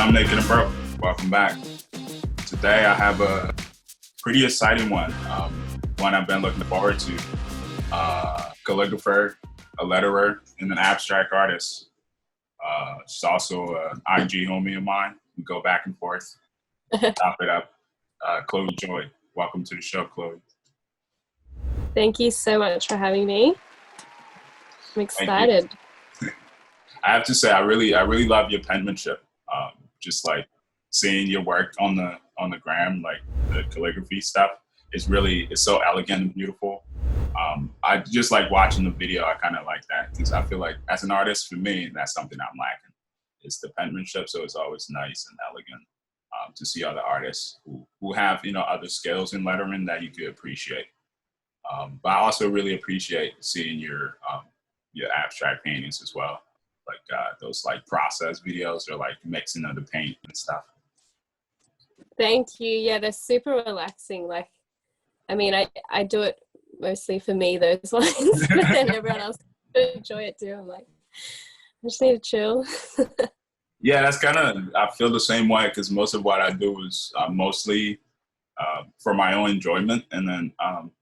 I'm Naked and Broke. Welcome back. Today I have a pretty exciting one I've been looking forward to. Calligrapher, a letterer, and an abstract artist. She's also an IG homie of mine. We go back and forth, top it up. Chloe Joy, welcome to the show, Chloe. Thank you so much for having me. I'm excited. I have to say, I really love your penmanship. Just like seeing your work on the gram, like the calligraphy stuff, it's so elegant and beautiful. I just like watching the video. I kind of like that because I feel like as an artist, for me, that's something I'm lacking. It's the penmanship, so it's always nice and elegant to see other artists who have other skills in lettering that you could appreciate. But I also really appreciate seeing your abstract paintings as well, like those like process videos or like mixing of the paint and stuff. Thank you. Yeah, they're super relaxing. Like, I mean, I do it mostly for me, those ones, but then everyone else enjoy it too. I'm like, I just need to chill. Yeah, that's I feel the same way because most of what I do is mostly for my own enjoyment, and then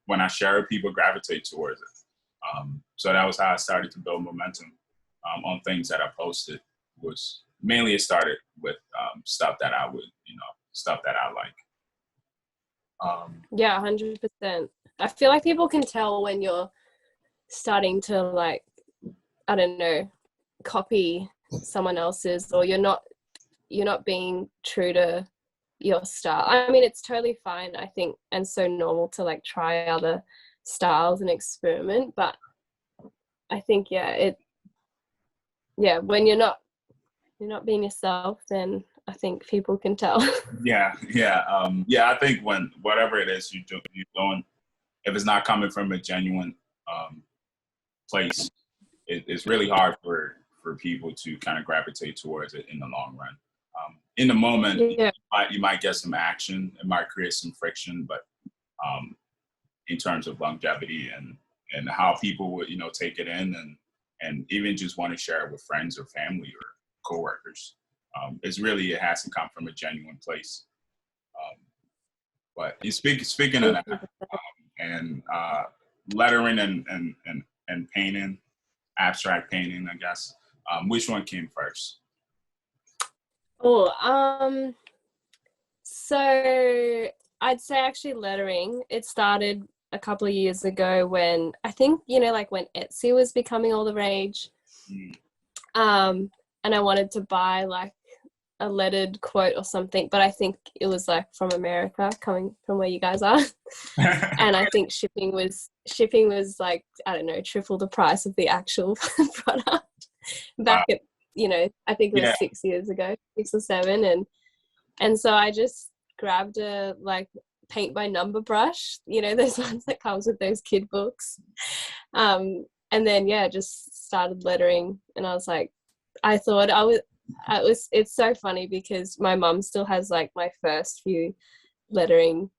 when I share it, people gravitate towards it. So that was how I started to build momentum on things that I posted. Was mainly it started with stuff that I would, stuff that I like. Yeah, 100%. I feel like people can tell when you're starting to, like, I don't know, copy someone else's, or you're not being true to your style. I mean, it's totally fine, I think, and so normal to like try other styles and experiment, but I think when you're not being yourself, then I think people can tell. Yeah. I think when whatever it is you're doing, if it's not coming from a genuine place, it's really hard for people to kind of gravitate towards it in the long run. In the moment, Yeah. you might get some action, it might create some friction, but in terms of longevity and how people would take it in and even just want to share it with friends or family or coworkers, it has to come from a genuine place. But speaking of that, and lettering and painting, abstract painting, I guess. Which one came first? So I'd say actually lettering. It started a couple of years ago when I think, like when Etsy was becoming all the rage. And I wanted to buy like a lettered quote or something, but I think it was like from America, coming from where you guys are. And I think shipping was like, I don't know, triple the price of the actual product back at, I think it was 6 years ago, 6 or 7. And so I just grabbed a like paint by number brush, those ones that comes with those kid books. And then, just started lettering. And I was like, it's so funny because my mum still has like my first few lettering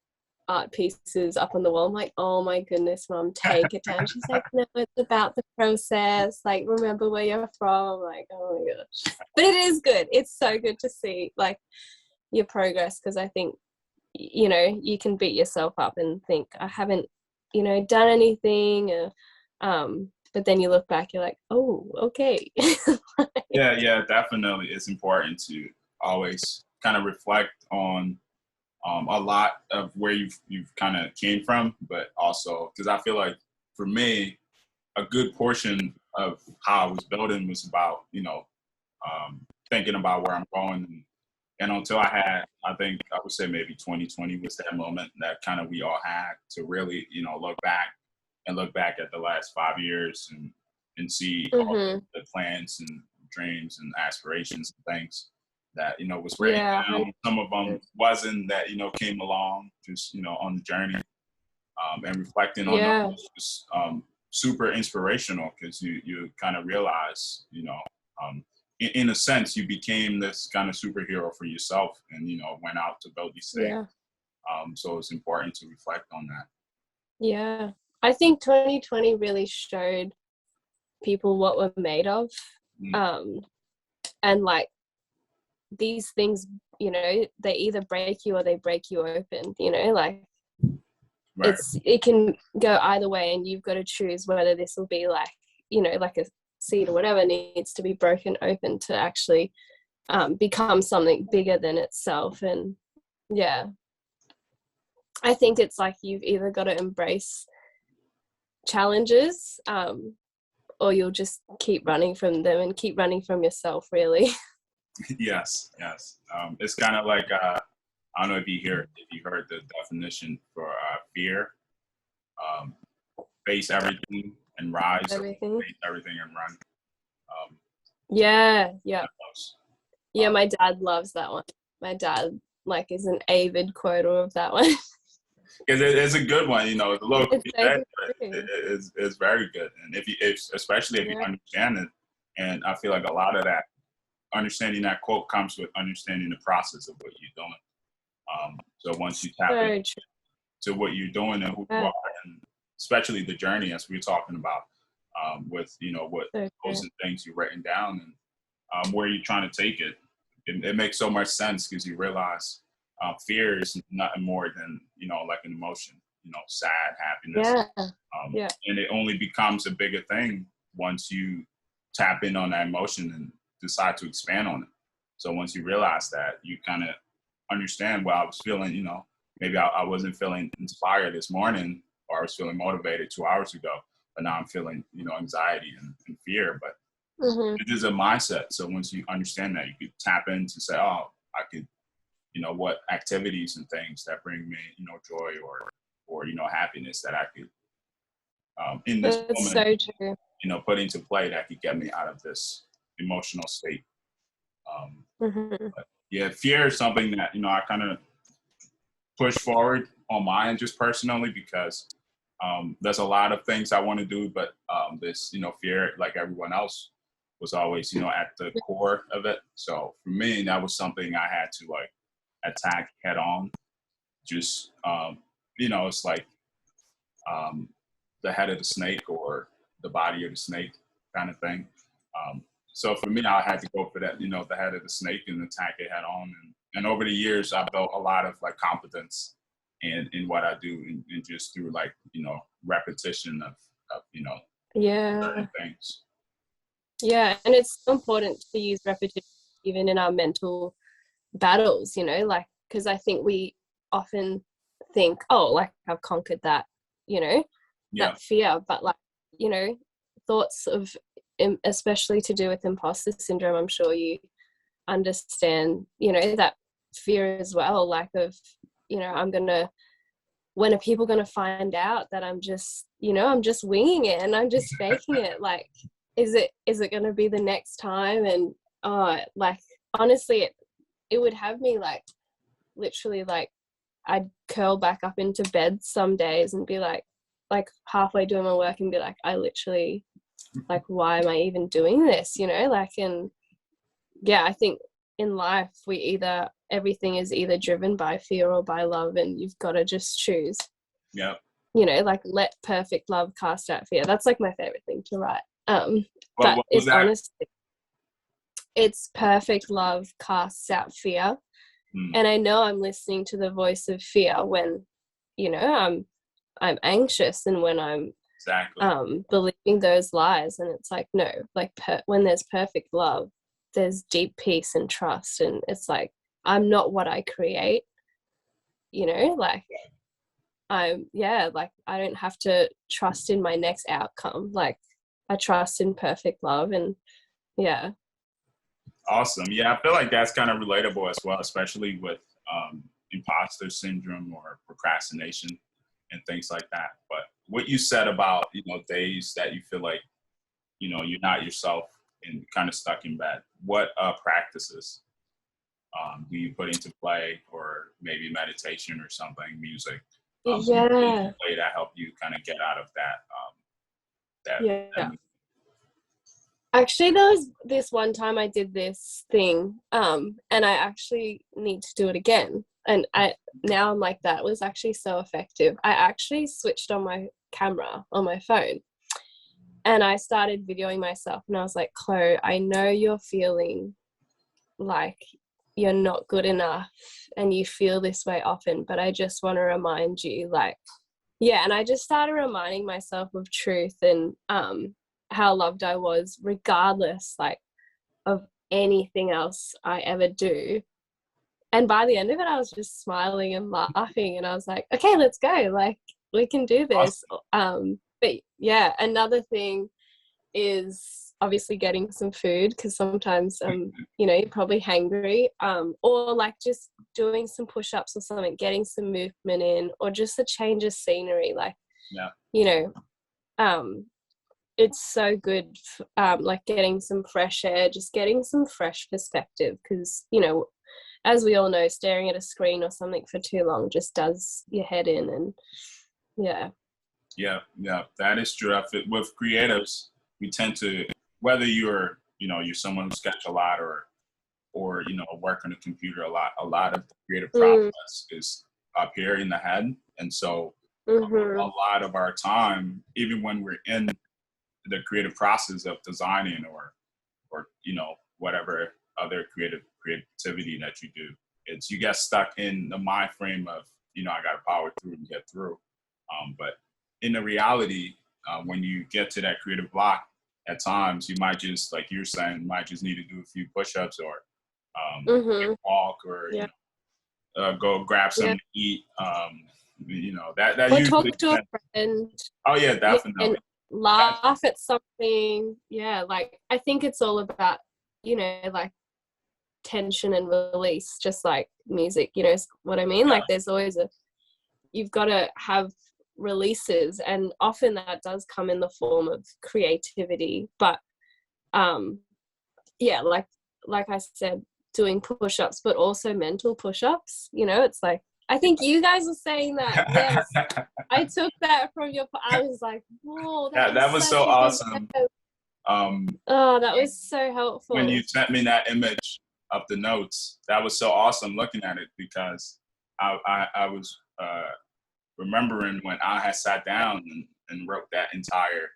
art pieces up on the wall. I'm like, oh my goodness, Mum, take it down. She's like, no, it's about the process. Like, remember where you're from. I'm like, oh my gosh. But it is good. It's so good to see like your progress, because I think, you can beat yourself up and think, I haven't, done anything. But then you look back, you're like, oh, okay. Yeah, definitely. It's important to always kind of reflect on a lot of where you've kind of came from, but also because I feel like for me, a good portion of how I was building was about thinking about where I'm going, and until I would say maybe 2020 was that moment that kind of we all had to really look back at the last 5 years and see all the plans and dreams and aspirations and things that was written down. Some of them wasn't, that came along just on the journey, and reflecting on those was super inspirational, because you kind of realize in a sense you became this kind of superhero for yourself, and went out to build these things. So it's important to reflect on that. I think 2020 really showed people what we're made of, and like these things, you know, they either break you or they break you open, you know, like Right. it can go either way, and you've got to choose whether this will be like, you know, like a seed or whatever needs to be broken open to actually become something bigger than itself. And yeah, I think it's like you've either got to embrace challenges, or you'll just keep running from them and keep running from yourself, really. Yes. It's kind of like I don't know if you heard the definition for fear. Um, Face everything and rise. Everything. Face everything and run. Yeah. Um, My dad loves that one. My dad like is an avid quoter of that one. Because it's a good one, you know. It's a little It's so cliche, but good. it's very good. And especially if you understand it, and I feel like a lot of that understanding that quote comes with understanding the process of what you're doing. So once you tap into what you're doing and who you are, and especially the journey, as we were talking about, with you know what goals and things you've written down and where you're trying to take it, it makes so much sense because you realize fear is nothing more than, you know, like an emotion, you know, sad, happiness. And it only becomes a bigger thing once you tap in on that emotion and decide to expand on it. So once you realize that, you kind of understand, well, I was feeling, you know, maybe I wasn't feeling inspired this morning, or I was feeling motivated 2 hours ago, but now I'm feeling, you know, anxiety and fear. But it is a mindset. So once you understand that, you could tap in to say, oh, I could, you know, what activities and things that bring me, you know, joy or you know, happiness that I could in this That's moment, so true. you know, put into play that could get me out of this emotional state. But yeah, fear is something that, you know, I kind of push forward on mine just personally because there's a lot of things I want to do, but this, you know, fear, like everyone else, was always, you know, at the core of it. So for me, that was something I had to like attack head on. Just, you know, it's like the head of the snake or the body of the snake kind of thing. So for me, I had to go for that, you know, the head of the snake and attack it head on. And over the years, I built a lot of like competence in what I do, and just through like, you know, repetition of you know, certain things. Yeah, and it's so important to use repetition even in our mental battles, you know, like, because I think we often think, oh, like I've conquered that, you know, that fear, but like, you know, thoughts of, especially to do with imposter syndrome, I'm sure you understand, you know, that fear as well, like of, you know, when are people going to find out that I'm just, you know, I'm just winging it and I'm just faking it? Like, is it going to be the next time? And like, honestly, it would have me like literally like I'd curl back up into bed some days and be like halfway doing my work and be like, I literally, like, why am I even doing this, you know? Like, and yeah, I think in life everything is either driven by fear or by love, and you've got to just choose. Yeah. You know, like, let perfect love cast out fear. That's like my favorite thing to write. But it's honestly, it's perfect love casts out fear. And I know I'm listening to the voice of fear when, you know, I'm anxious and when I'm believing those lies. And it's like, no, like when there's perfect love, there's deep peace and trust. And it's like, I'm not what I create, you know, like like I don't have to trust in my next outcome. Like I trust in perfect love. And yeah. Awesome. Yeah, I feel like that's kind of relatable as well, especially with imposter syndrome or procrastination and things like that. But what you said about, you know, days that you feel like, you know, you're not yourself and kind of stuck in bed, what practices do you put into play, or maybe meditation or something, music, play that help you kind of get out of that Actually, there was this one time I did this thing, and I actually need to do it again. And now I'm like, that was actually so effective. I actually switched on my camera on my phone and I started videoing myself, and I was like, Chloe, I know you're feeling like you're not good enough and you feel this way often, but I just want to remind you, like, yeah. And I just started reminding myself of truth and how loved I was regardless, like, of anything else I ever do. And by the end of it, I was just smiling and laughing, and I was like, okay, let's go, like, we can do this. But yeah, another thing is obviously getting some food, because sometimes you know, you're probably hangry, or like just doing some push-ups or something, getting some movement in, or just a change of scenery, like, Yeah. you know, it's so good, like getting some fresh air, just getting some fresh perspective, because, you know, as we all know, staring at a screen or something for too long just does your head in. And yeah, that is true. With creatives, we tend to, whether you're, you know, you're someone who sketch a lot, or you know, work on the computer a lot of the creative process is up here in the head. And so a lot of our time, even when we're in the creative process of designing, or you know, whatever other creativity that you do, it's, you get stuck in the mind frame of, you know, I got to power through and get through. But in the reality, when you get to that creative block, at times you might just, like you're saying, might just need to do a few push-ups, or walk, or you know, go grab something to eat. You know, that or usually talk to a friend. Oh yeah, definitely. And laugh at something. Yeah, like, I think it's all about, you know, like, tension and release, just like music, you know what I mean? Like, there's always you've got to have releases, and often that does come in the form of creativity. But yeah, like I said, doing push-ups, but also mental push-ups, you know, it's like, I think you guys were saying that. Yes, I took that from your, I was like, whoa, that was such so a good awesome. Oh, that was so helpful. When you sent me that image of the notes, that was so awesome looking at it, because I was remembering when I had sat down and wrote that entire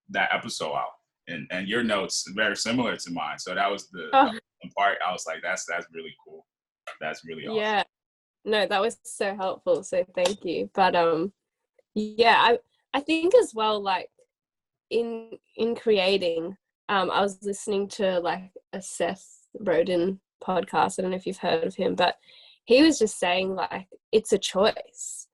that episode out, and your notes very similar to mine. So that was the part. I was like, that's really cool. That's really awesome. Yeah, no, that was so helpful. So thank you. But yeah, I think as well, like, in creating, I was listening to like a Seth Roden podcast. I don't know if you've heard of him, but he was just saying, like, it's a choice.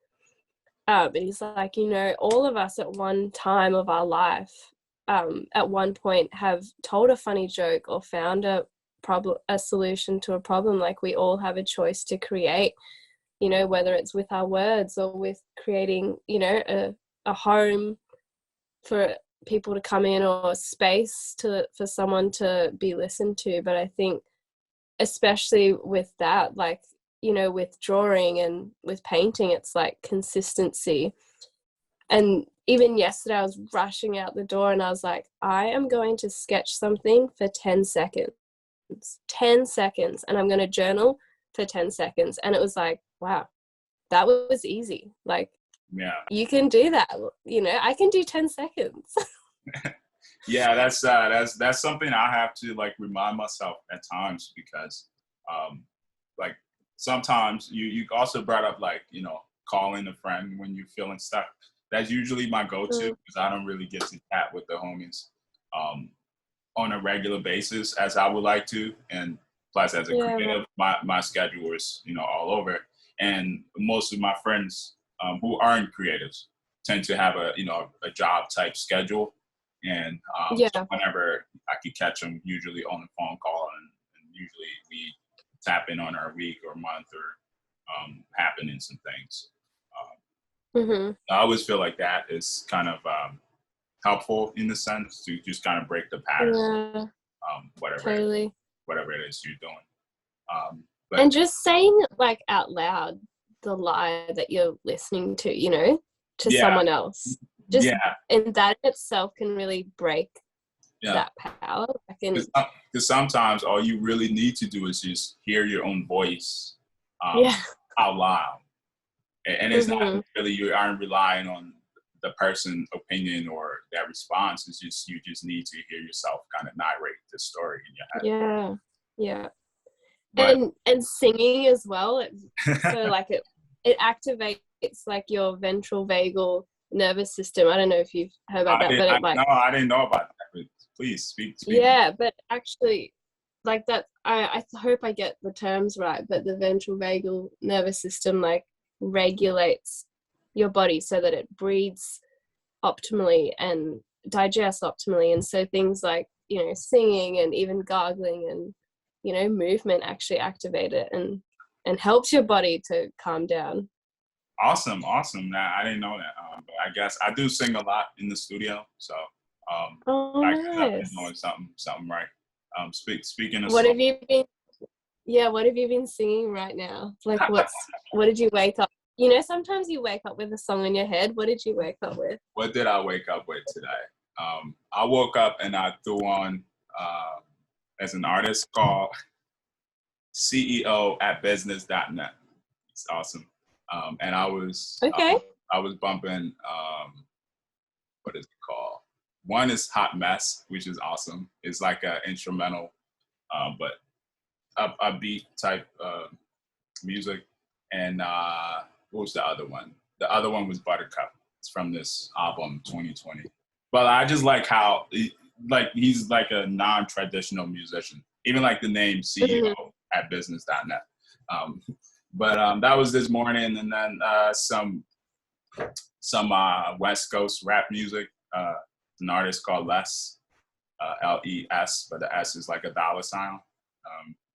But he's like, you know, all of us at one time of our life, at one point, have told a funny joke or found a solution to a problem. Like, we all have a choice to create, you know, whether it's with our words or with creating, you know, a home for people to come in, or space for someone to be listened to. But I think especially with that, like, you know, with drawing and with painting, it's like consistency. And even yesterday I was rushing out the door and I was like, I am going to sketch something for 10 seconds, and I'm going to journal for 10 seconds. And it was like, wow, that was easy. Like, yeah, you can do that. You know, I can do 10 seconds. Yeah, that's something I have to, like, remind myself at times, because like, sometimes you also brought up, like, you know, calling a friend when you're feeling stuck. That's usually my go-to, because I don't really get to chat with the homies on a regular basis as I would like to. And plus, as a creative, my schedule is, you know, all over. And most of my friends who aren't creatives tend to have a, you know, a job type schedule. And so whenever I could catch them, usually on a phone call, and usually we tap in on our week or month, or happenings and things. I always feel like that is kind of helpful, in the sense to just kind of break the pattern, whatever it is you're doing. And just saying, like, out loud the lie that you're listening to, you know, to someone else. Just and that itself can really break that power. Because sometimes all you really need to do is just hear your own voice out loud, and it's not really, you aren't relying on the person's opinion or their response. It's just, you just need to hear yourself kind of narrate the story in your head. But and singing as well. So like it activates like your ventral vagal nervous system. I don't know if you've heard about that, but it like no, I didn't know about that. But please speak. yeah, but actually like that I hope I get the terms right, but the ventral vagal nervous system like regulates your body so that it breathes optimally and digests optimally, and so things like, you know, singing and even gargling and, you know, movement actually activate it and helps your body to calm down. Awesome. Nah, I didn't know that. But I guess I do sing a lot in the studio, so Oh, I guess I've been nice. doing something right. Speaking of What song, have you been what have you been singing right now? Like what did you wake up, you know, sometimes you wake up with a song in your head. What did you wake up with? what did I wake up with today? I woke up and I threw on as an artist called CEO at business.net. It's awesome. And Okay. I was bumping what is it called? One is Hot Mess, which is awesome. It's like an instrumental, but a beat type music. And what was the other one? The other one was Buttercup. It's from this album 2020. But I just like how he's like a non-traditional musician. Even like the name CEO at business.net. But that was this morning, and then some West Coast rap music. An artist called Les, LES, but the S is like a dollar sign.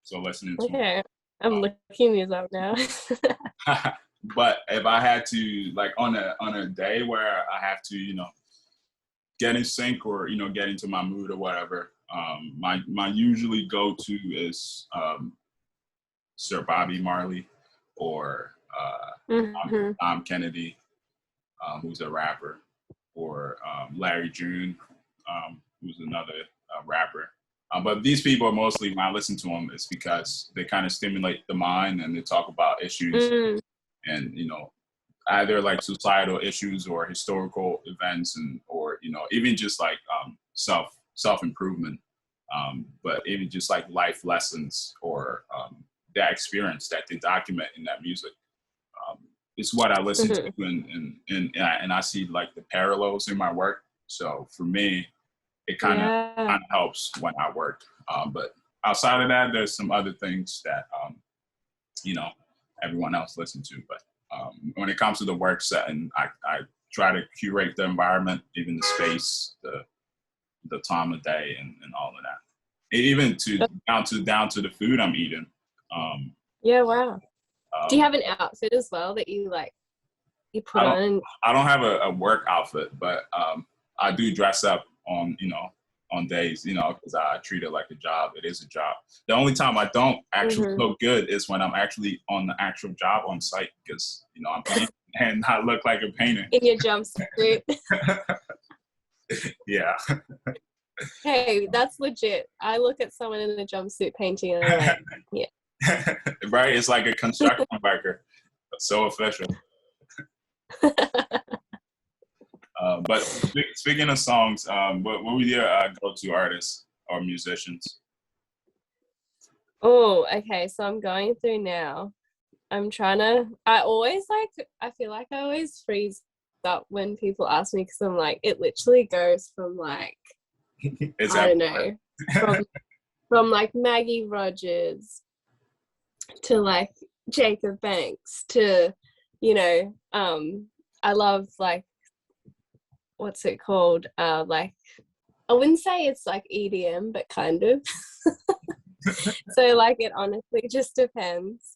So listening to. Okay. I'm looking these up now. But if I had to, like, on a day where I have to, you know, get in sync or, you know, get into my mood or whatever, my usually go to is Sir Bobby Marley or Tom Kennedy, who's a rapper, or Larry June, who's another rapper. But these people are mostly, when I listen to them, it's because they kind of stimulate the mind and they talk about issues and, you know, either like societal issues or historical events, and or, you know, even just like self improvement, but even just like life lessons or that experience that they document in that music. It's what I listen to, and I see like the parallels in my work. So for me, it kind of helps when I work. But outside of that, there's some other things that you know, everyone else listens to. But when it comes to the work setting, I try to curate the environment, even the space, the time of day, and all of that. Even down to the food I'm eating. Yeah, wow. Do you have an outfit as well that you like? You put on? I don't have a work outfit, but I do dress up on, you know, on days, you know, because I treat it like a job. It is a job. The only time I don't actually look good is when I'm actually on the actual job on site, because, you know, I'm painting and I look like a painter. In your jumpsuit. Yeah. Hey, that's legit. I look at someone in a jumpsuit painting and I'm like, yeah. Right? It's like a construction worker. So official. But speaking of songs, what were your go-to artists or musicians? Oh, okay. So I'm going through now. I feel like I always freeze up when people ask me, because I'm like, it literally goes from like, I don't know, from like Maggie Rogers to like Jacob Banks to, you know, I love like, what's it called? Like, I wouldn't say it's like EDM, but kind of. So like, it honestly just depends.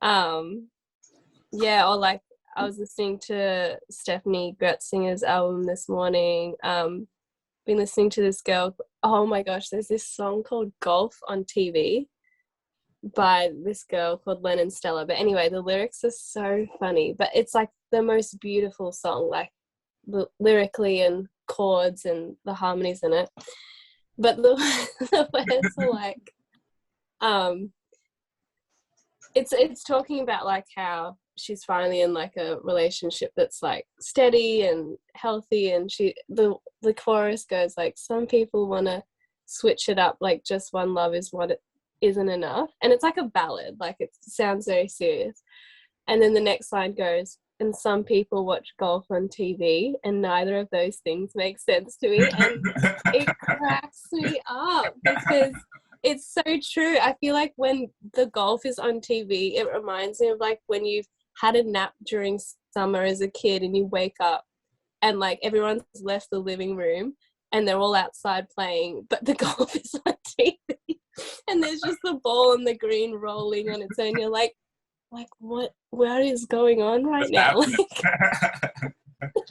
Yeah, or like I was listening to Stephanie Gertzinger's album this morning. Been listening to this girl. Oh my gosh, there's this song called Golf on TV by this girl called Lennon Stella. But anyway, the lyrics are so funny, but it's like the most beautiful song, like lyrically and chords and the harmonies in it. But the words are like, it's talking about like how she's finally in like a relationship that's like steady and healthy, and the chorus goes like, some people want to switch it up, like just one love is isn't enough. And it's like a ballad, like it sounds very serious. And then the next line goes, and some people watch golf on TV, and neither of those things make sense to me. And it cracks me up because it's so true. I feel like when the golf is on TV, it reminds me of like when you've had a nap during summer as a kid and you wake up and like everyone's left the living room and they're all outside playing, but the golf is on TV and there's just the ball on the green rolling on its own. You're like what is going on right now? Like,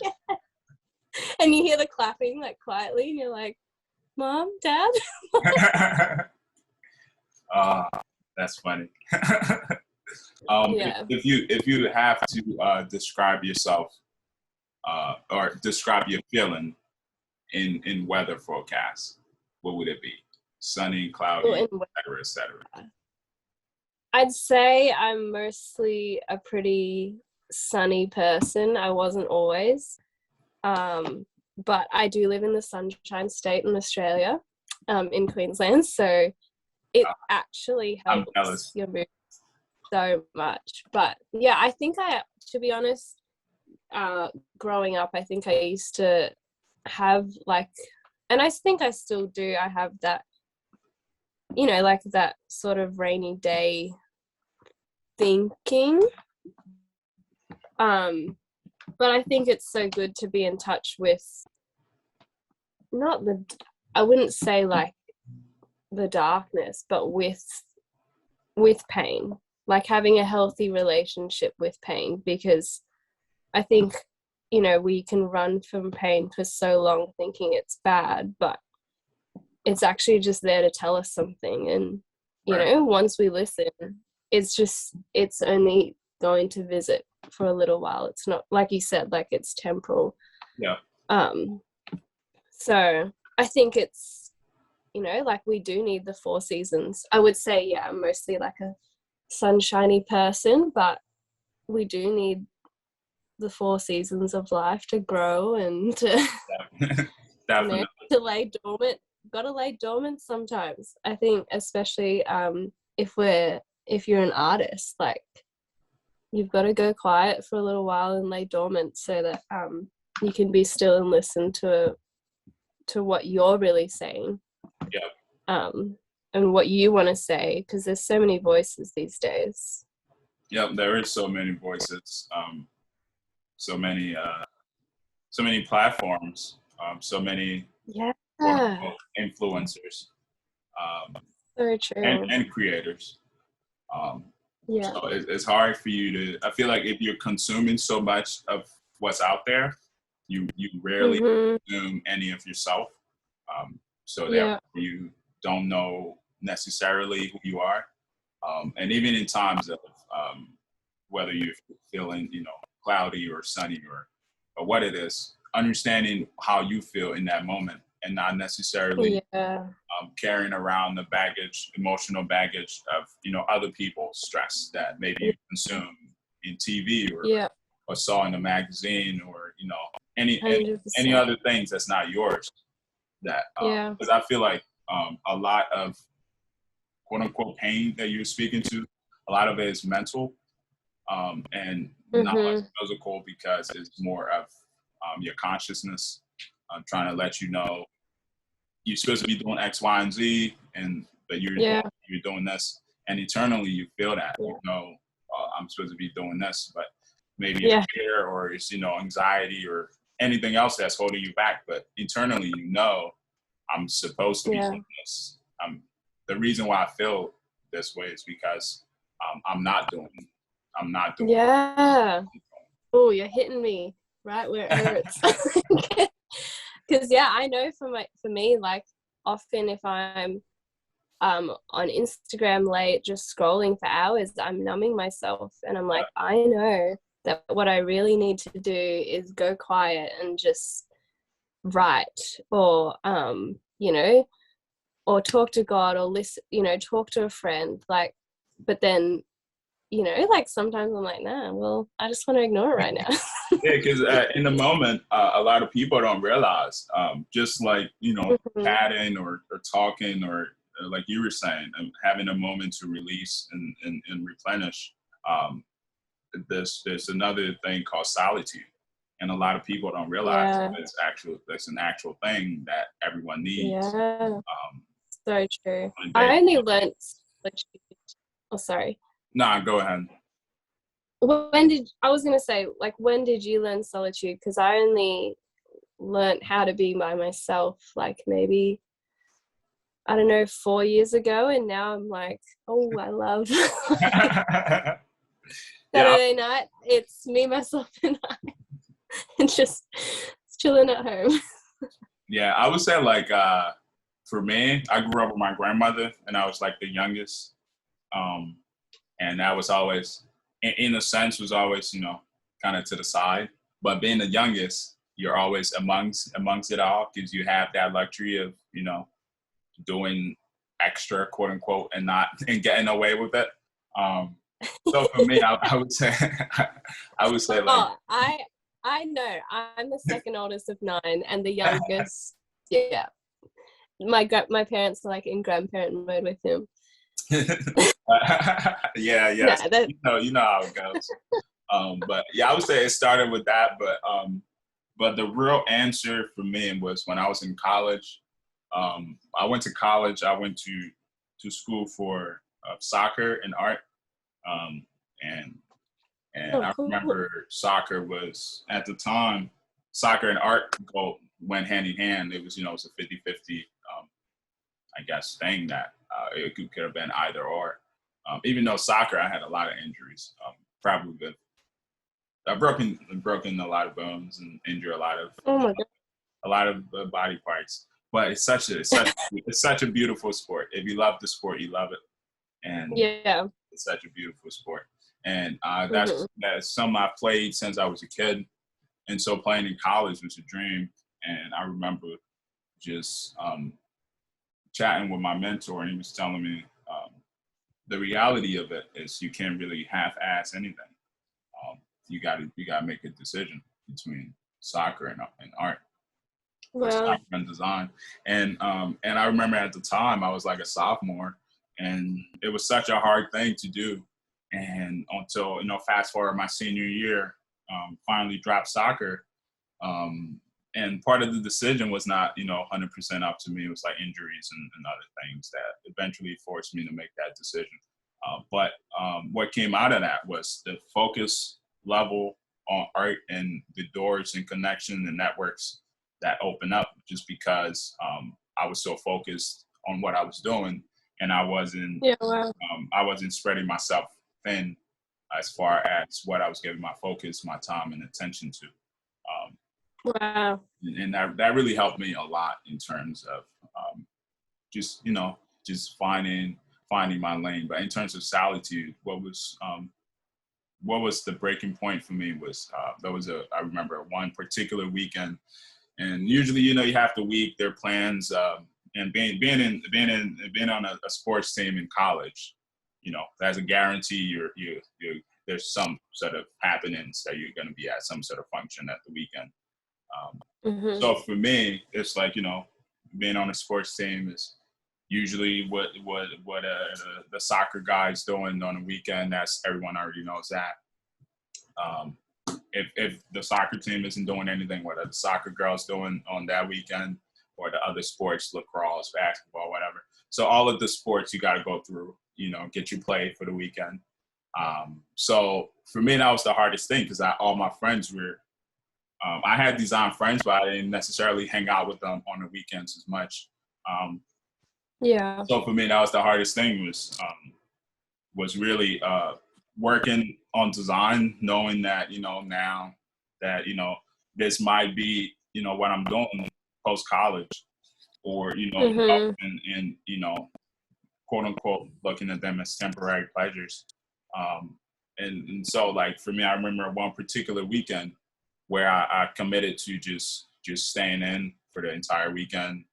yeah. And you hear the clapping like quietly and you're like, Mom, Dad? That's funny. Yeah. If you have to describe yourself or describe your feeling in weather forecasts, what would it be? Sunny, cloudy, et cetera. I'd say I'm mostly a pretty sunny person. I wasn't always. But I do live in the Sunshine State in Australia, in Queensland. So it actually helps your mood so much. But yeah, I think to be honest, growing up, I think I used to have like, and I think I still do, I have that, you know, like that sort of rainy day thinking. But I think it's so good to be in touch with I wouldn't say like the darkness, but with pain, like having a healthy relationship with pain, because I think, you know, we can run from pain for so long thinking it's bad, but it's actually just there to tell us something. And, you know, once we listen, it's only going to visit for a little while. It's not, like you said, like it's temporal. Yeah. So I think it's, you know, like we do need the 4 seasons. I would say, yeah, I'm mostly like a sunshiny person, but we do need the 4 seasons of life to grow and to, Definitely. You know, to lay dormant. Gotta lay dormant sometimes. I think especially if you're an artist, like you've got to go quiet for a little while and lay dormant so that you can be still and listen to what you're really saying. Yeah. And what you want to say, because there's so many voices these days. Yep, there is so many voices, so many platforms, so many influencers, very true, and creators. So it's hard for you to. I feel like if you're consuming so much of what's out there, you rarely consume any of yourself. So therefore you don't know necessarily who you are, and even in times of whether you're feeling, you know, cloudy or sunny or what it is, understanding how you feel in that moment and not necessarily carrying around the baggage, emotional baggage of, you know, other people's stress that maybe you consume in TV or saw in a magazine or, you know, any other things that's not yours. That because I feel like a lot of quote unquote pain that you're speaking to, a lot of it is mental and not much physical, because it's more of your consciousness trying to let you know you're supposed to be doing X, Y, and Z, but you're doing this, and eternally you feel that, you know, I'm supposed to be doing this, but maybe it's fear or it's, you know, anxiety or anything else that's holding you back, but internally, you know, I'm supposed to be doing this. The reason why I feel this way is because I'm not doing. Yeah. Oh, you're hitting me right where it hurts. Because I know for me, like often if I'm on Instagram late, just scrolling for hours, I'm numbing myself, and I'm like, I know that what I really need to do is go quiet and just write, or you know, or talk to God, or listen, you know, talk to a friend, like, but then, you know, like sometimes I'm like, nah, well, I just want to ignore it right now. Yeah, because in the moment, a lot of people don't realize, just like, you know, chatting or talking or like you were saying, having a moment to release and replenish. Um, there's another thing called solitude, and a lot of people don't realize Yeah. that's an actual thing that everyone needs. Yeah. So true. On a I day. only learnt solitude. Oh, sorry. Nah, go ahead. When did you learn solitude? Because I only learned how to be by myself, like maybe, I don't know, 4 years ago, and now I'm like, oh, I love Yeah, Saturday night. It's me, myself, and I, and just chilling at home. yeah. I would say like for me, I grew up with my grandmother, and I was like the youngest, and that was always, in a sense, was always kind of to the side. But being the youngest, you're always amongst it all because you have that luxury of doing extra, quote unquote, and not and getting away with it. So for me, I would say, I would say like, Oh, I know. I'm the second oldest of 9 and the youngest. Yeah. My parents are like in grandparent mode with him. yeah, No, you know how it goes. But yeah, I would say it started with that, but the real answer for me was when I was in college. I went to college. I went to school for soccer and art, and oh, I cool. remember soccer was, at the time, soccer and art went hand in hand. It was it was a 50-50, I guess, thing that it could have been either or. Even though soccer, I had a lot of injuries. Probably good. I've broken a lot of bones and injured Oh my god. a lot of body parts. But it's such a beautiful sport. If you love the sport, you love it, and Yeah. it's such a beautiful sport. And Mhm. that's something I played since I was a kid, and so playing in college was a dream. And I remember just chatting with my mentor, and he was telling me the reality of it is you can't really half-ass anything. You gotta make a decision between soccer and art, or Well, soccer and design. And I remember at the time I was like a sophomore, and it was such a hard thing to do. And until fast forward my senior year, finally dropped soccer. And part of the decision was not 100% up to me. It was like injuries and other things that eventually forced me to make that decision. But what came out of that was the focus level on art and the doors and connections and networks that open up, just because I was so focused on what I was doing, and yeah, wow. I wasn't spreading myself thin as far as what I was giving my focus, my time, and attention to. Wow. And that really helped me a lot in terms of just just finding my lane. But in terms of solitude, what was the breaking point for me was I remember one particular weekend, and usually you have to week their plans, and being on a sports team in college, that's a guarantee you there's some sort of happenings that you're going to be at some sort of function at the weekend. Mhm. So for me, it's like being on a sports team is usually what the soccer guys doing on the weekend. That's everyone already knows that. Um, if the soccer team isn't doing anything, what are the soccer girls doing on that weekend, or the other sports, lacrosse, basketball, whatever. So all of the sports you got to go through, get you played for the weekend. So for me, that was the hardest thing because all my friends were. I had design friends, but I didn't necessarily hang out with them on the weekends as much. Um, Yeah. so for me, that was the hardest thing was really working on design, knowing that now that this might be what I'm doing post college, or Mhm. and quote unquote looking at them as temporary pleasures. And so like for me, I remember one particular weekend where I committed to just staying in for the entire weekend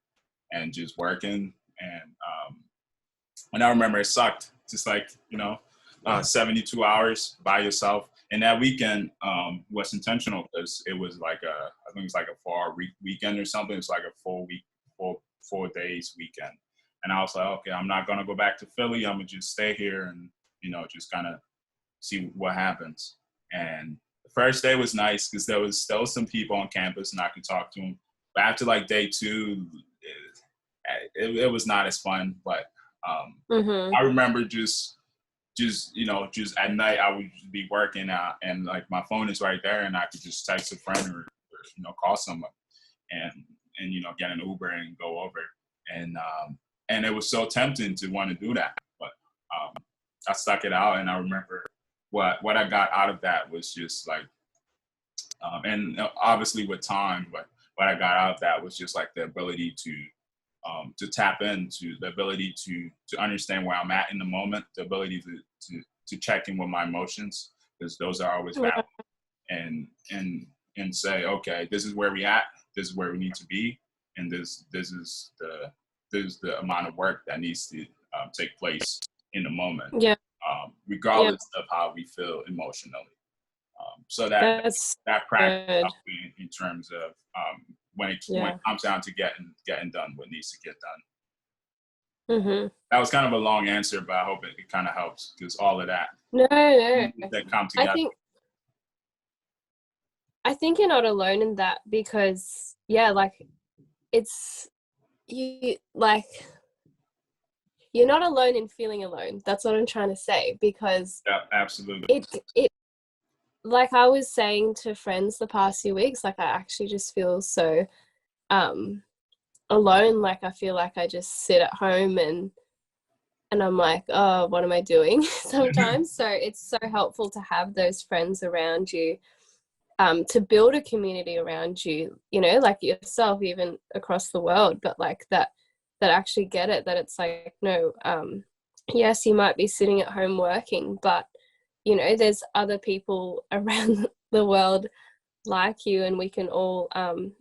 and just working. And I remember it sucked, just like 72 hours by yourself. And that weekend was intentional because it was like I think it's like a 4 weekend or something. It's like a full week, 4 days weekend. And I was like, okay, I'm not going to go back to Philly. I'm going to just stay here and, just kind of see what happens. And the first day was nice because there was still some people on campus and I could talk to them. But after like day 2, it was not as fun. But I remember just at night I would be working out and like my phone is right there and I could just text a friend or call someone and get an Uber and go over. And it was so tempting to want to do that. But I stuck it out, and I remember what I got out of that was just like, and obviously with time, but what I got out of that was just like the ability to tap into, the ability to understand where I'm at in the moment, the ability to check in with my emotions, because those are always valid, and say, okay, this is where we at, this is where we need to be, and this is the amount of work that needs to take place in the moment, regardless of how we feel emotionally. So that practice helped me in terms of when it comes down to getting done what needs to get done. That was kind of a long answer, but I hope it kind of helps, because all of that that come together. I think you're not alone in that, because it's you're not alone in feeling alone. That's what I'm trying to say, because absolutely. It like I was saying to friends the past few weeks, like I actually just feel so alone. Like I feel like I just sit at home and I'm like, oh, what am I doing sometimes? So it's so helpful to have those friends around you, to build a community around you, like yourself, even across the world, but like that actually get it, that it's like, no, yes, you might be sitting at home working, but there's other people around the world like you, and we can all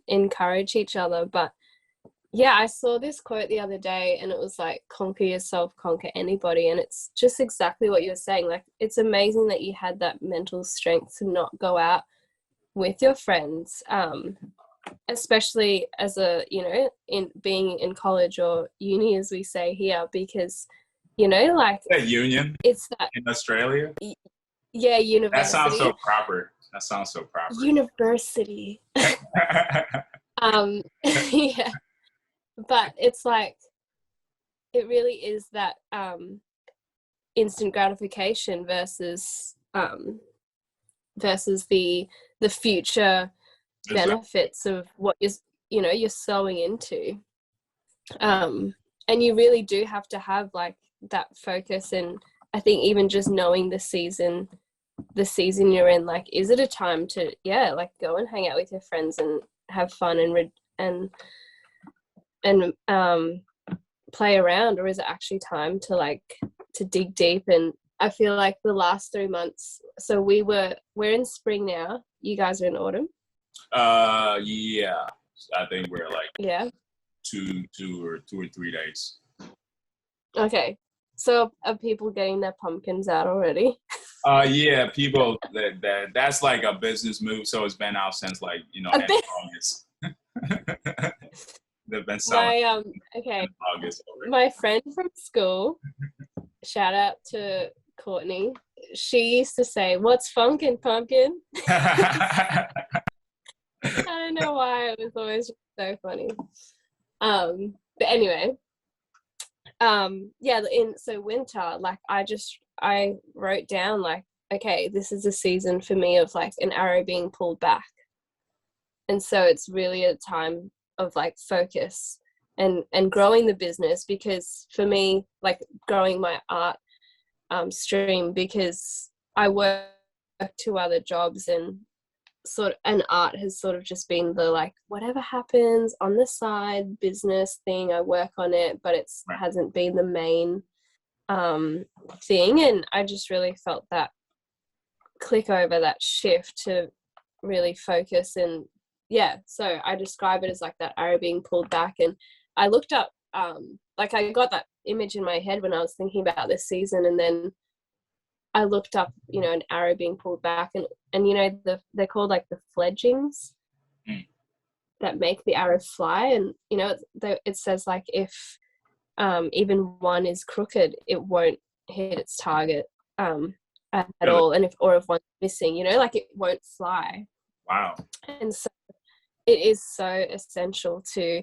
encourage each other. But I saw this quote the other day, and it was like, conquer yourself, conquer anybody. And it's just exactly what you're saying. Like, it's amazing that you had that mental strength to not go out with your friends, especially as in being in college or uni, as we say here, because like union, it's that in Australia. Yeah, university. That sounds so proper. University. Yeah, but it's like, it really is that instant gratification versus the future benefits of what you're sowing into, and you really do have to have like that focus. And I think even just knowing the season you're in, like, is it a time to like go and hang out with your friends and have fun and play around, or is it actually time to like to dig deep? And I feel like the last 3 months, so we're in spring now, you guys are in autumn. I think we're like 2 or 3 days. Okay, so are people getting their pumpkins out already? People that's like a business move, so it's been out since like August. They've been selling. August already. My friend from school, shout out to Courtney, she used to say, "What's funkin' pumpkin?" I don't know why, it was always so funny. But anyway, so winter, like I wrote down like, okay, this is a season for me of like an arrow being pulled back, and so it's really a time of like focus and growing the business, because for me, like growing my art stream, because I work 2 other jobs, and art has sort of just been the like, whatever happens on the side business thing, I work on it, but it hasn't been the main thing. And I just really felt that click over, that shift to really focus. And so I describe it as like that arrow being pulled back. And I looked up like I got that image in my head when I was thinking about this season, and then I looked up, an arrow being pulled back, and they're called like the fledgings that make the arrow fly. And it says like, if even one is crooked, it won't hit its target at Really? all. And if one's missing, like it won't fly. Wow. And so it is so essential to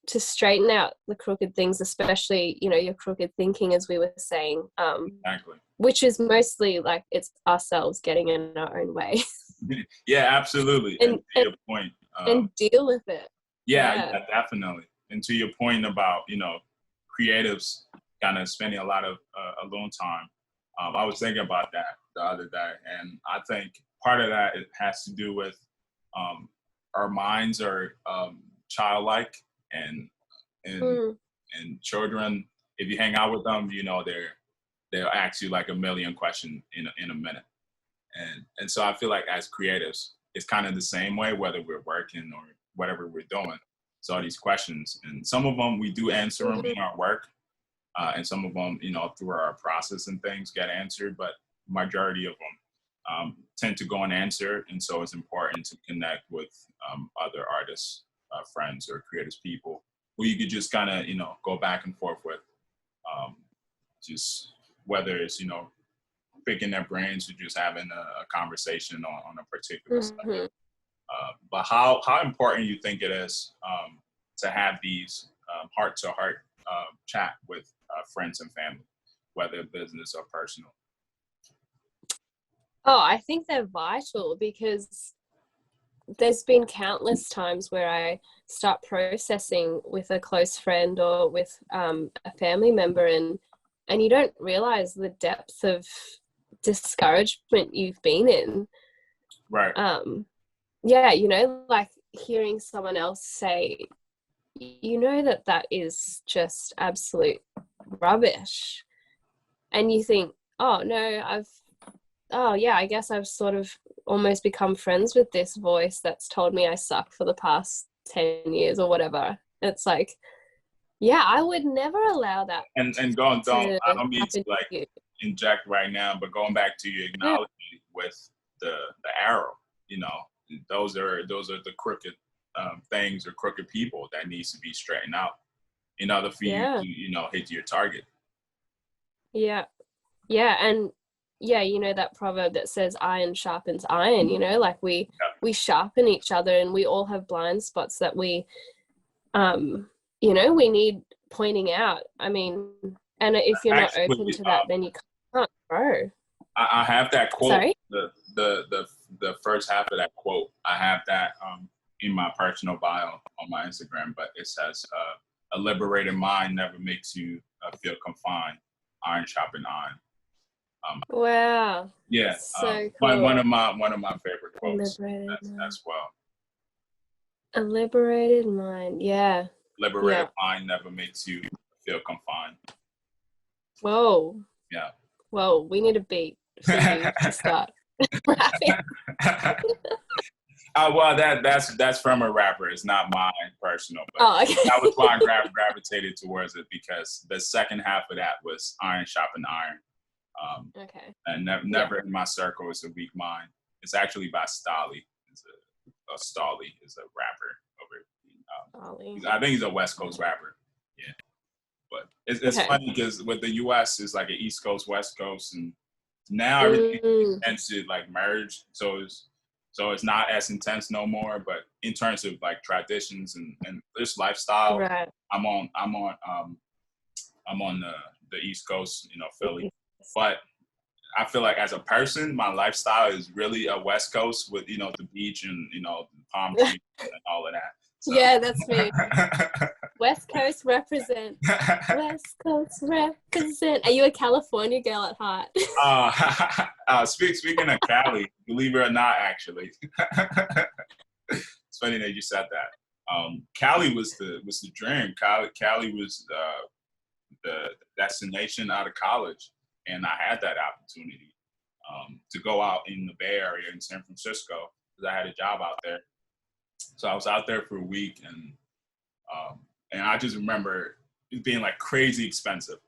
straighten out the crooked things, especially, your crooked thinking, as we were saying, Exactly. which is mostly like it's ourselves getting in our own way. Yeah, absolutely. And to your point, and deal with it. Yeah, definitely. And to your point about, creatives kind of spending a lot of alone time, I was thinking about that the other day, and I think part of that it has to do with our minds are childlike, and and children, if you hang out with them, they'll ask you like a million questions in a minute, and so I feel like as creatives, it's kind of the same way, whether we're working or whatever we're doing. So all these questions, and some of them we do answer them in our work, and some of them, through our process and things get answered, but majority of them tend to go unanswered. And so it's important to connect with other artists, friends, or creative people who you could just kind of, go back and forth with, just whether it's, picking their brains or just having a conversation on a particular subject. But how important you think it is to have these heart-to-heart chat with friends and family, whether business or personal? Oh, I think they're vital, because there's been countless times where I start processing with a close friend or with a family member, and you don't realize the depth of discouragement you've been in. Right. Yeah, like hearing someone else say, that is just absolute rubbish, and you think, oh no, I guess I've sort of almost become friends with this voice that's told me I suck for the past 10 years or whatever. It's like, yeah, I would never allow that. And I don't mean to like inject right now, but going back to your analogy with the arrow, those are the crooked things or crooked people that needs to be straightened out in order for you to hit your target. Yeah, and that proverb that says iron sharpens iron. Like we sharpen each other, and we all have blind spots that we we need pointing out. I mean, and if you're not open to that, then you can't grow. I have that quote. Sorry? The first half of that quote, I have that in my personal bio on my Instagram, but it says, "A liberated mind never makes you feel confined. Iron sharpens iron." Wow. Yeah. So cool. One of my favorite quotes as well. A liberated mind. Yeah. Liberated mind never makes you feel confined. Whoa. Yeah. Whoa, we need a beat for you to start rapping. Well, that's from a rapper. It's not mine personal, but okay. That was why I gravitated towards it, because the second half of that was iron sharpens iron. Okay. And never in my circle is a weak mind. It's actually by Stolly. Stolly is a rapper over. I think he's a West Coast rapper. Yeah, but it's funny because with the U.S. it's like an East Coast, West Coast, and now everything tends to like merge. So it's not as intense no more. But in terms of like traditions and this lifestyle, right. I'm on the East Coast, Philly, but I feel like as a person, my lifestyle is really a West Coast with, the beach and, the palm trees and all of that. So. Yeah, that's me. West Coast represent. West Coast represent. Are you a California girl at heart? Speaking of Cali, believe it or not, actually. It's funny that you said that. Cali was the dream. Cali was the destination out of college. And I had that opportunity to go out in the Bay Area in San Francisco, because I had a job out there. So I was out there for a week, and I just remember it being like crazy expensive.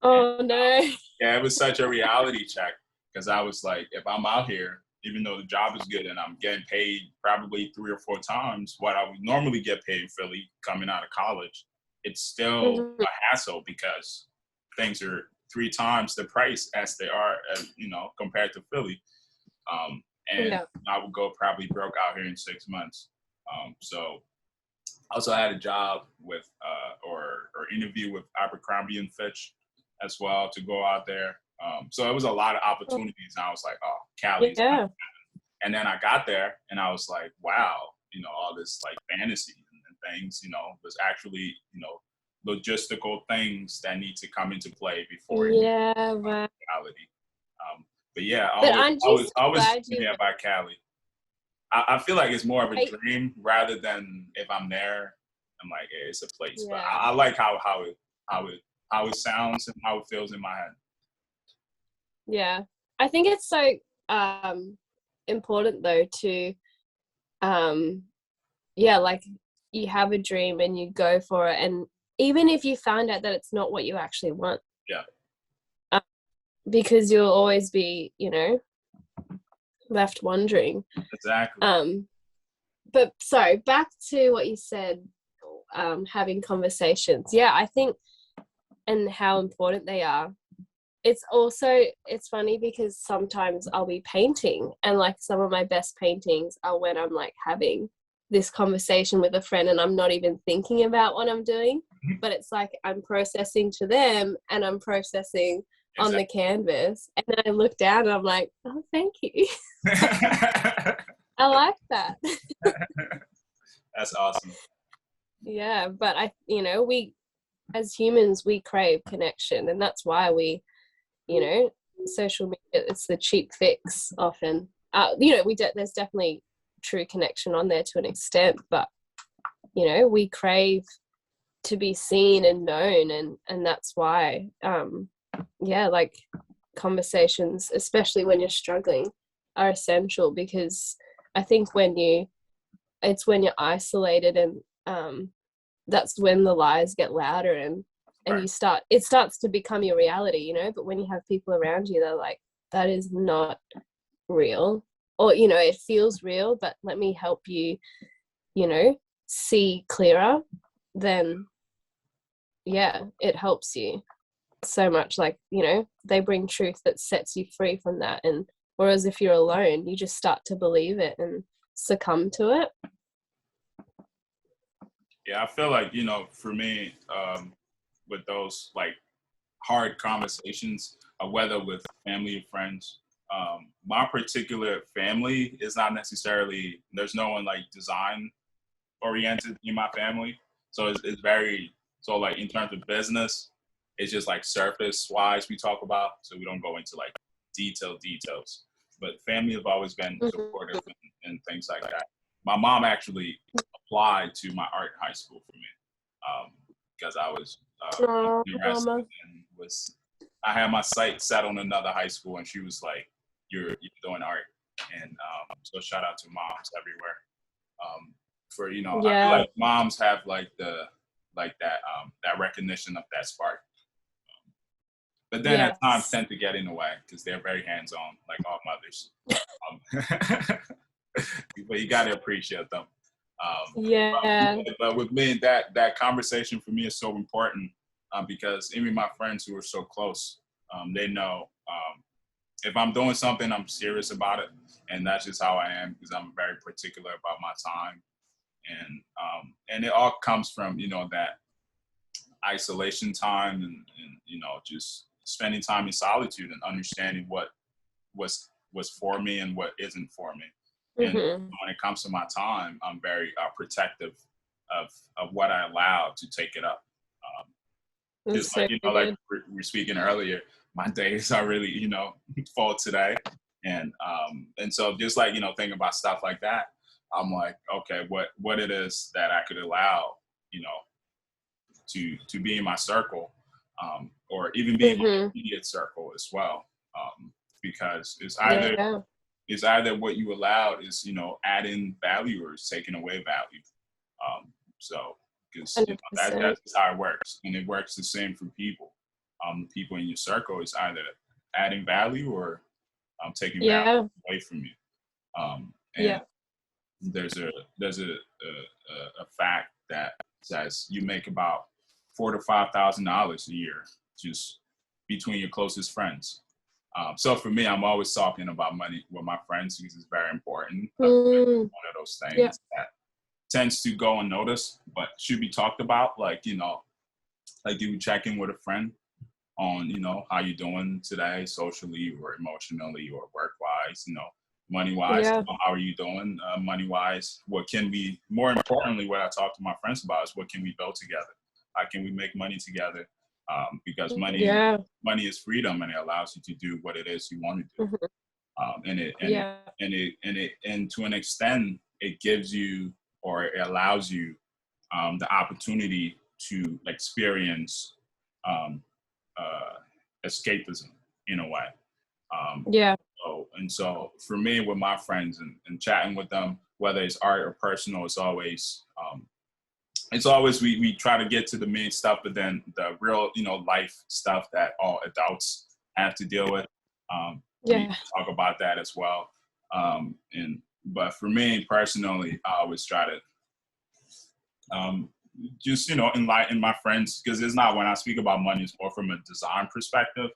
Oh, no. Yeah, it was such a reality check, because I was like, if I'm out here, even though the job is good and I'm getting paid probably 3 or 4 times what I would normally get paid in Philly coming out of college, it's still Mhm. a hassle because things are 3 times the price as they are, compared to Philly. And Yeah. I would go probably broke out here in 6 months. So I also had a job with or interview with Abercrombie and Fitch as well to go out there. So it was a lot of opportunities. And I was like, oh, Cali's. Yeah. And then I got there and I was like, wow, all this like fantasy and things, was actually, logistical things that need to come into play before it becomes Yeah. Right. reality. But yeah, But aren't you so always glad you yeah, about Cali. I feel like it's more of a went? dream rather than if I'm there, I'm like, hey, it's a place. But Yeah. I like how it sounds and how it feels in my head. Yeah. I think it's so important though to yeah, like you have a dream and you go for it, and even if you find out that it's not what you actually want, Yeah, because you'll always be, left wondering. exactly. But sorry, back to what you said, having conversations. Yeah, I think, and how important they are. It's funny because sometimes I'll be painting, and like some of my best paintings are when I'm like having this conversation with a friend and I'm not even thinking about what I'm doing, but it's like I'm processing to them and I'm processing on the Exactly. canvas, and then I look down and I'm like, oh, thank you. I like that. That's awesome. Yeah, but we as humans, we crave connection, and that's why we, social media, it's the cheap fix often. There's definitely true connection on there to an extent, but we crave to be seen and known, and that's why like conversations, especially when you're struggling, are essential, because I think it's when you're isolated, and that's when the lies get louder, and Right. it starts to become your reality, but when you have people around you, they're like, that is not real, or it feels real, but let me help you see clearer, then yeah, it helps you so much. Like, they bring truth that sets you free from that, and whereas if you're alone, you just start to believe it and succumb to it. Yeah, I feel like, for me, with those like hard conversations, whether with family or friends, my particular family is not necessarily, there's no one like design oriented in my family. So it's very, so like in terms of business, it's just like surface wise we talk about. So we don't go into like details. But family have always been Mm-hmm. supportive and things like that. My mom actually applied to my art high school for me because I was Oh, interested mama. and I had my sights set on another high school, and she was like, "You're doing art," and so shout out to moms everywhere. For I feel Yeah. like moms have like that recognition of that spark, but then at times Yes. tend to get in the way because they're very hands on, like all mothers. Um, but you got to appreciate them. Yeah. But with me, that conversation for me is so important because even my friends who are so close, they know if I'm doing something, I'm serious about it, and that's just how I am because I'm very particular about my time, and it all comes from that isolation time and just spending time in solitude and understanding what was for me and what isn't for me. And Mm-hmm. when it comes to my time, I'm very protective of what I allow to take it up. That's Just like so like good. we were speaking earlier, my days are really full today, and so just like thinking about stuff like that, I'm like, okay, what it is that I could allow you know to be in my circle, or even be in my Mm-hmm. immediate circle as well, because Yeah. it's either what you allowed is adding value or it's taking away value. So because 100%. that's just how it works, and it works the same for people. People in your circle is either adding value or taking value Yeah. away from you. And Yeah. there's a fact that says you make about $4,000 to $5,000 a year, just between your closest friends. So for me, I'm always talking about money with my friends because it's very important. One of those things that tends to go unnoticed, but should be talked about. Like, like you check in with a friend on, how you doing today, socially or emotionally or work-wise, money-wise, how are you doing money-wise? What can we, more importantly, what I talk to my friends about is what can we build together? How can we make money together? Because money is freedom, and it allows you to do what it is you want to do. And to an extent, it gives you, or it allows you the opportunity to experience escapism in a way. So for me, with my friends and chatting with them, whether it's art or personal, it's always we try to get to the main stuff, but then the real, life stuff that all adults have to deal with. We talk about that as well. But for me personally, I always try to just, enlighten my friends, because it's not, when I speak about money, it's more from a design perspective.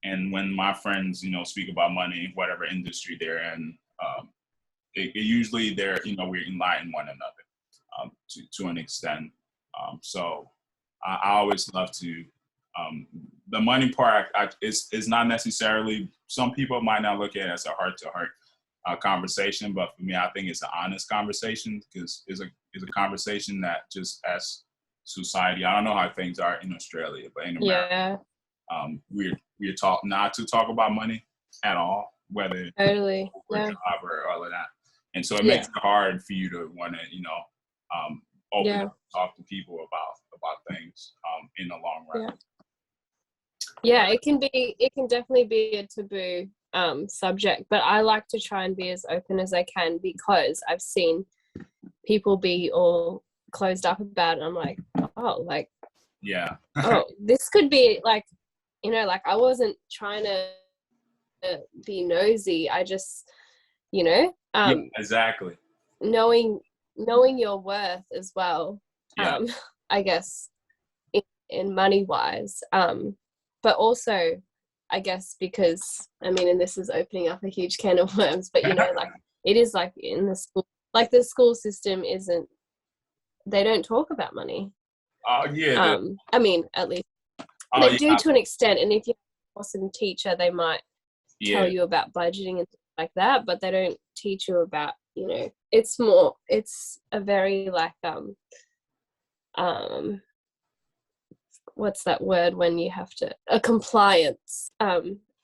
And when my friends, speak about money, whatever industry they're in, it usually we enlighten one another to an extent. So I always love to, the money part is not necessarily, some people might not look at it as a heart-to-heart conversation, but for me, I think it's an honest conversation, because it's a conversation that just as society, I don't know how things are in Australia, but in America, we're taught not to talk about money at all, whether or job or all of that. And so it makes it hard for you to want to, open up, talk to people about things in the long run. It can definitely be a taboo subject, but I like to try and be as open as I can, because I've seen people be all closed up about it. I'm like, this could be like, I wasn't trying to be nosy. I just, exactly. Knowing your worth as well. I guess in money wise, but also, I guess, because and this is opening up a huge can of worms, but it is like in the school, like the school system they don't talk about money. At least they do to an extent, and if you're an awesome teacher, they might tell you about budgeting and things like that, but they don't teach you about, it's a very like what's that word when you have to, a compliance,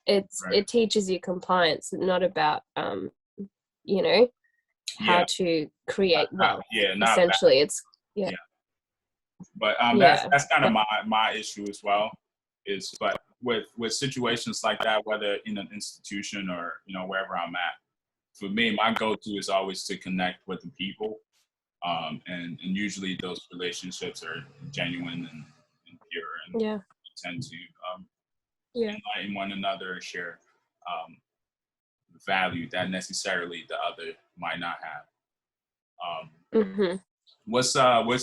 it teaches you compliance, not about how to create wealth. Essentially it's but that's kind of my issue as well, but with situations like that, whether in an institution or wherever I'm at, for me, my go-to is always to connect with the people, and usually those relationships are genuine and pure, and tend to enlighten one another and share value that necessarily the other might not have. What's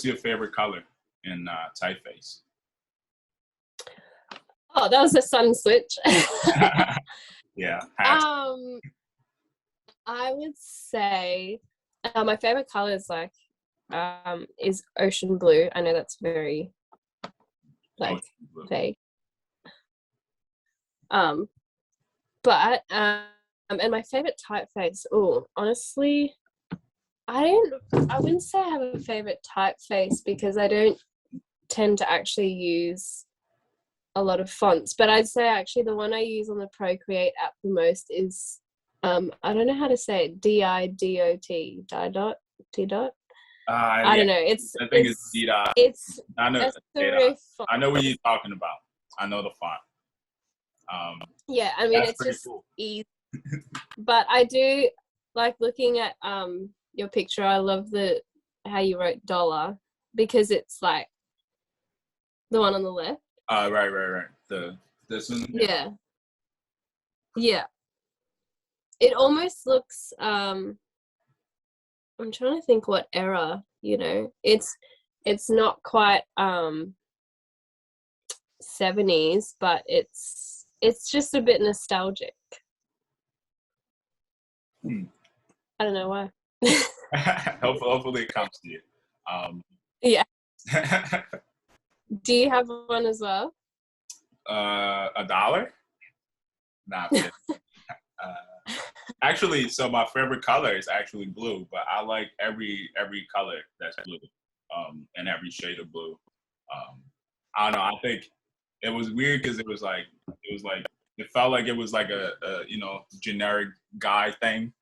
your favorite color in typeface? Oh, that was a sun switch. I would say my favorite color is is ocean blue. I know that's very vague. But and my favorite typeface. Oh, honestly, I wouldn't say I have a favorite typeface, because I don't tend to actually use a lot of fonts. But I'd say actually the one I use on the Procreate app the most is I don't know how to say it. DIDOT. Dot. I don't know. I think it's D-Dot. It's I know. I know what you're talking about. I know the font. it's just cool. Easy. But I do like looking at your picture. I love how you wrote dollar, because it's like the one on the left. Right. This one. Yeah. It almost looks I'm trying to think what era, it's it's not quite 70s, but it's just a bit nostalgic. I don't know why. Hopefully it comes to you. Yeah. Do you have one as well? $1? Nah. Actually, so my favorite color is actually blue, but I like every color that's blue, and every shade of blue. I don't know. I think it was weird because it felt like it was like a generic guy thing.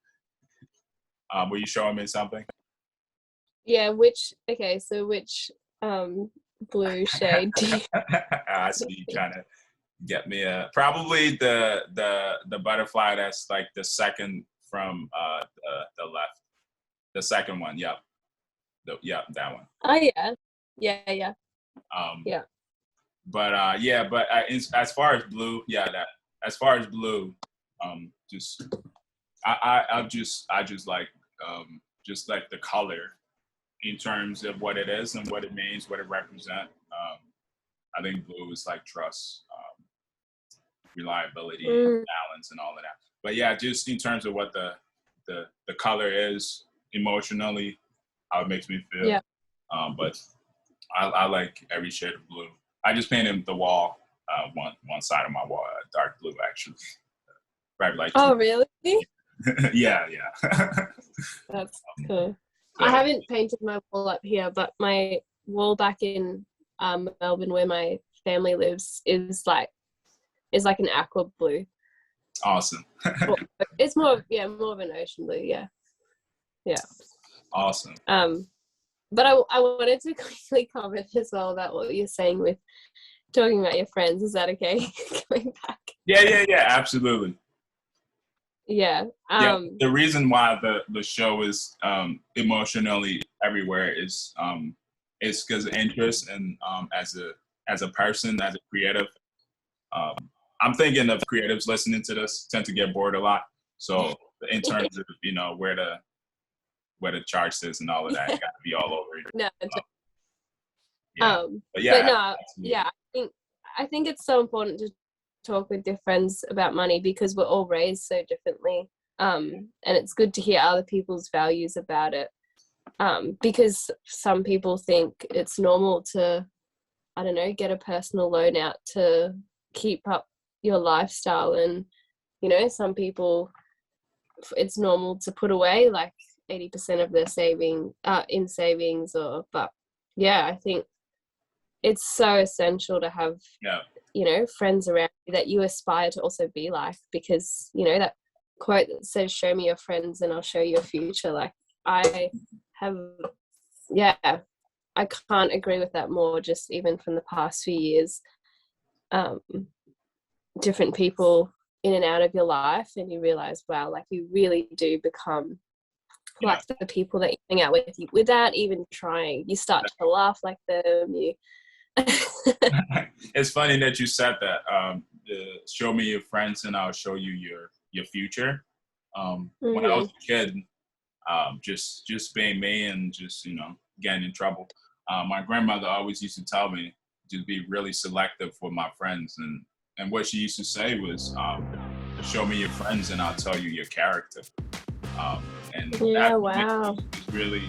Were you showing me something? Yeah. Which blue shade do you? I see you trying to get me probably the butterfly that's like the second from the left, the second one. Yep, that one. Oh yeah, yeah. Yeah. But as far as blue, as far as blue, just I just like just like the color in terms of what it is and what it means, what it represents. I think blue is like trust, reliability, balance, and all of that. But yeah, just in terms of what the color is emotionally, how it makes me feel. Yeah. But I like every shade of blue. I just painted the wall, one side of my wall, dark blue actually. Right, like. Oh really? Yeah. That's cool. I haven't painted my wall up here, but my wall back in Melbourne, where my family lives, is like an aqua blue. Awesome. It's more of an ocean blue. Yeah. Awesome. But I wanted to quickly comment as well about what you're saying with talking about your friends. Is that okay? Going back. Yeah. Absolutely. Yeah. The reason why the show is emotionally everywhere is because of interest and as a person, as a creative. I'm thinking of creatives listening to this tend to get bored a lot. So in terms of where the chart is and all of that, got to be all over it. No. I think it's so important to talk with your friends about money because we're all raised so differently. And it's good to hear other people's values about it. Because some people think it's normal to, I don't know, get a personal loan out to keep up your lifestyle. And, some people, it's normal to put away like 80% of their in savings but yeah, I think it's so essential to have, friends around you that you aspire to also be like, because, that quote that says, show me your friends and I'll show you your future. Like I can't agree with that more, just even from the past few years. Different people in and out of your life and you realize, wow, like you really do become like the people that you hang out with without even trying. You start to laugh like them. It's funny that you said that. Show me your friends and I'll show you your future. When I was a kid, just being me and just getting in trouble, my grandmother always used to tell me to be really selective with my friends, and what she used to say was, show me your friends and I'll tell you your character. And that wow, was really